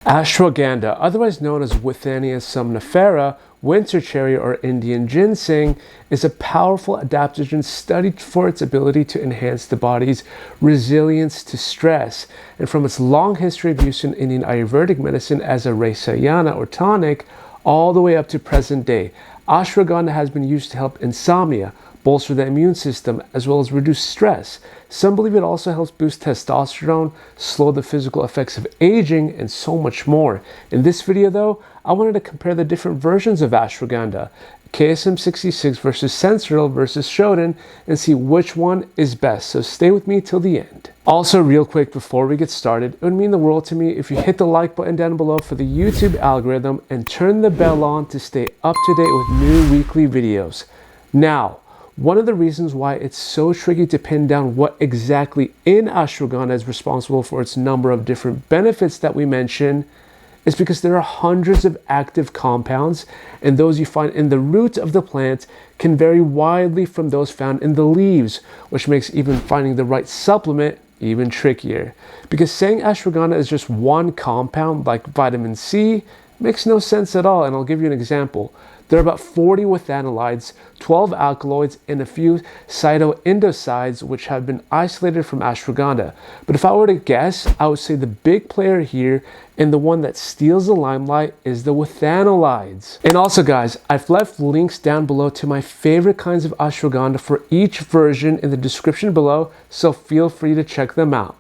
Ashwagandha, otherwise known as withania somnifera, winter cherry, or Indian ginseng, is a powerful adaptogen studied for its ability to enhance the body's resilience to stress. And from its long history of use in Indian Ayurvedic medicine as a Rasayana or tonic, all the way up to present day, ashwagandha has been used to help insomnia, bolster the immune system, as well as reduce stress. Some believe it also helps boost testosterone, slow the physical effects of aging, and so much more. In this video though, I wanted to compare the different versions of ashwagandha, KSM-66 versus Sensoril versus Shoden, and see which one is best, so stay with me till the end. Also, real quick before we get started, it would mean the world to me if you hit the like button down below for the YouTube algorithm and turn the bell on to stay up to date with new weekly videos. Now, one of the reasons why it's so tricky to pin down what exactly in ashwagandha is responsible for its number of different benefits that we mention is because there are hundreds of active compounds, and those you find in the root of the plant can vary widely from those found in the leaves, which makes even finding the right supplement even trickier. Because saying ashwagandha is just one compound like vitamin C makes no sense at all, and I'll give you an example. There are about 40 withanolides, 12 alkaloids, and a few cytoindocides which have been isolated from ashwagandha. But if I were to guess, I would say the big player here and the one that steals the limelight is the withanolides. And also guys, I've left links down below to my favorite kinds of ashwagandha for each version in the description below, so feel free to check them out.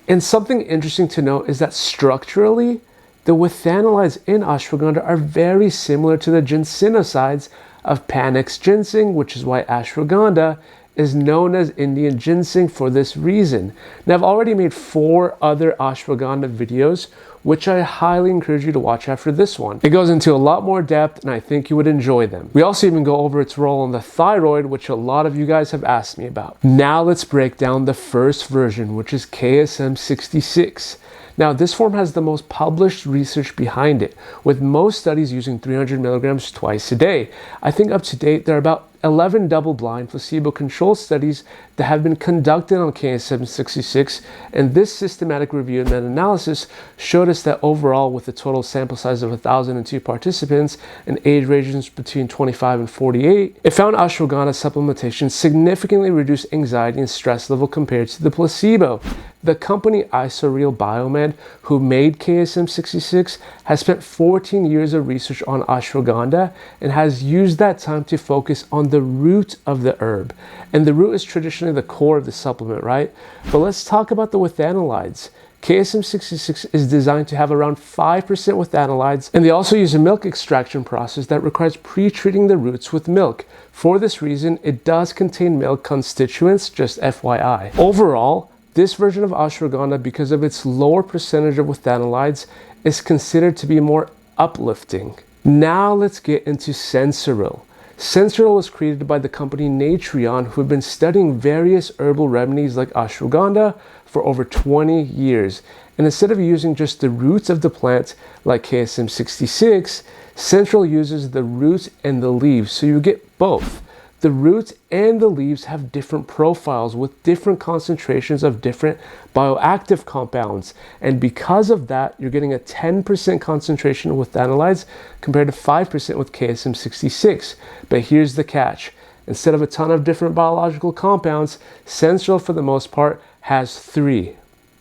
And something interesting to note is that structurally, the withanolides in ashwagandha are very similar to the ginsenosides of panax ginseng, which is why ashwagandha is known as Indian ginseng for this reason. Now, I've already made 4 other ashwagandha videos, which I highly encourage you to watch after this one. It goes into a lot more depth, and I think you would enjoy them. We also even go over its role in the thyroid, which a lot of you guys have asked me about. Now let's break down the first version, which is KSM-66. Now, this form has the most published research behind it, with most studies using 300 milligrams twice a day. I think up to date, there are about 11 double-blind placebo-controlled studies that have been conducted on KSM-66, and this systematic review and meta-analysis showed us that overall, with a total sample size of 1,002 participants and age ranges between 25 and 48, it found ashwagandha supplementation significantly reduced anxiety and stress level compared to the placebo. The company Sensoril Biomed, who made KSM-66, has spent 14 years of research on ashwagandha and has used that time to focus on the root of the herb. And the root is traditionally the core of the supplement, right? But let's talk about the withanolides. KSM-66 is designed to have around 5% withanolides, and they also use a milk extraction process that requires pre-treating the roots with milk. For this reason, it does contain milk constituents, just FYI. Overall, this version of ashwagandha, because of its lower percentage of withanolides, is considered to be more uplifting. Now let's get into Sensoril. Sensoril was created by the company Natreon, who have been studying various herbal remedies like ashwagandha for over 20 years. And instead of using just the roots of the plant like KSM-66, Sensoril uses the roots and the leaves, so you get both. The roots and the leaves have different profiles with different concentrations of different bioactive compounds. And because of that, you're getting a 10% concentration of withanolides compared to 5% with KSM-66. But here's the catch. Instead of a ton of different biological compounds, Sensoril for the most part has 3.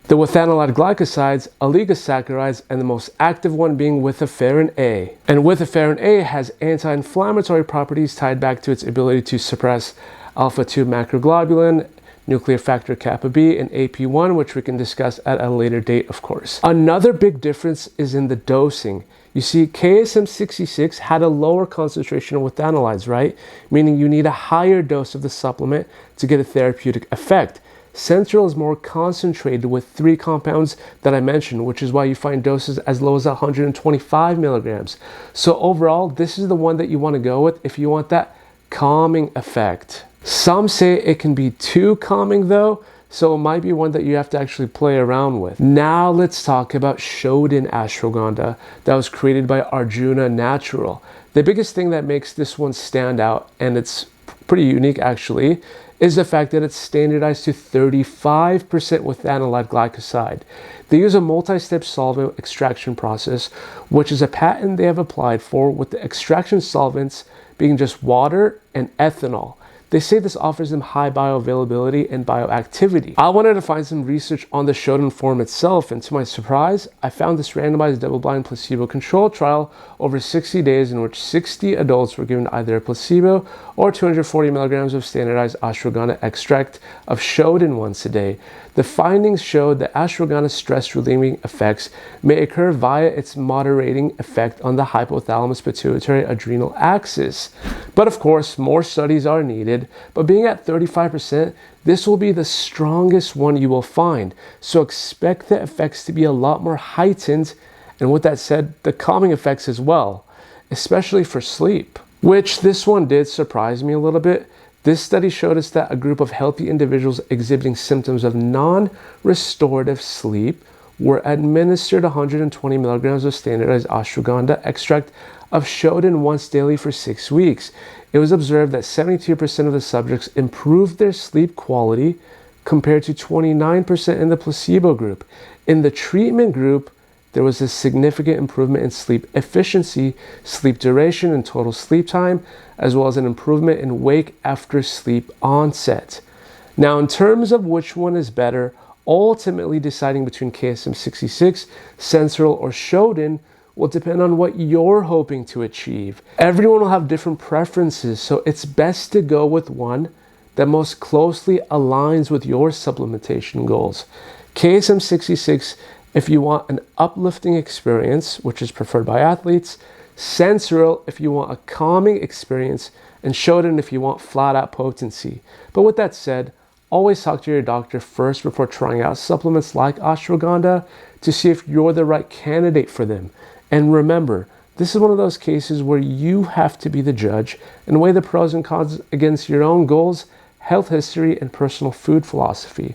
The withanolide glycosides, oligosaccharides, and the most active one being withaferin A. And withaferin A has anti-inflammatory properties tied back to its ability to suppress alpha-2 macroglobulin, nuclear factor kappa B, and AP1, which we can discuss at a later date, of course. Another big difference is in the dosing. You see, KSM-66 had a lower concentration of withanolides, right? Meaning you need a higher dose of the supplement to get a therapeutic effect. Sensoril is more concentrated with 3 compounds that I mentioned, which is why you find doses as low as 125 milligrams. So overall, this is the one that you want to go with if you want that calming effect. Some say it can be too calming though, so it might be one that you have to actually play around with. Now let's talk about Shoden Ashwagandha that was created by Arjuna Natural. The biggest thing that makes this one stand out, and it's pretty unique actually, is the fact that it's standardized to 35% withanolide glycoside. They use a multi-step solvent extraction process, which is a patent they have applied for, with the extraction solvents being just water and ethanol. They say this offers them high bioavailability and bioactivity. I wanted to find some research on the Shoden form itself, and to my surprise, I found this randomized double-blind placebo-controlled trial over 60 days in which 60 adults were given either a placebo or 240 milligrams of standardized ashwagandha extract of Shoden once a day. The findings showed that ashwagandha's stress-relieving effects may occur via its moderating effect on the hypothalamus-pituitary-adrenal axis. But of course, more studies are needed. But being at 35%, this will be the strongest one you will find. So expect the effects to be a lot more heightened, and with that said, the calming effects as well, especially for sleep, which this one did surprise me a little bit. This study showed us that a group of healthy individuals exhibiting symptoms of non-restorative sleep were administered 120 milligrams of standardized ashwagandha extract of Shoden once daily for 6 weeks. It was observed that 72% of the subjects improved their sleep quality compared to 29% in the placebo group. In the treatment group, there was a significant improvement in sleep efficiency, sleep duration, and total sleep time, as well as an improvement in wake after sleep onset. Now, in terms of which one is better, ultimately deciding between KSM-66, Sensoril, or Shoden will depend on what you're hoping to achieve. Everyone will have different preferences, so it's best to go with one that most closely aligns with your supplementation goals. KSM-66 if you want an uplifting experience, which is preferred by athletes; Sensoril if you want a calming experience; and Shoden if you want flat out potency. But with that said, always talk to your doctor first before trying out supplements like ashwagandha to see if you're the right candidate for them. And remember, this is one of those cases where you have to be the judge and weigh the pros and cons against your own goals, health history, and personal food philosophy.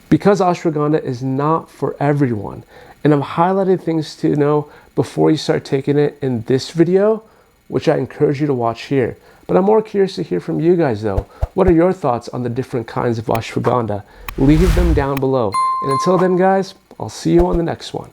Because ashwagandha is not for everyone, and I've highlighted things to know before you start taking it in this video, which I encourage you to watch here. But I'm more curious to hear from you guys though. What are your thoughts on the different kinds of ashwagandha? Leave them down below. And until then guys, I'll see you on the next one.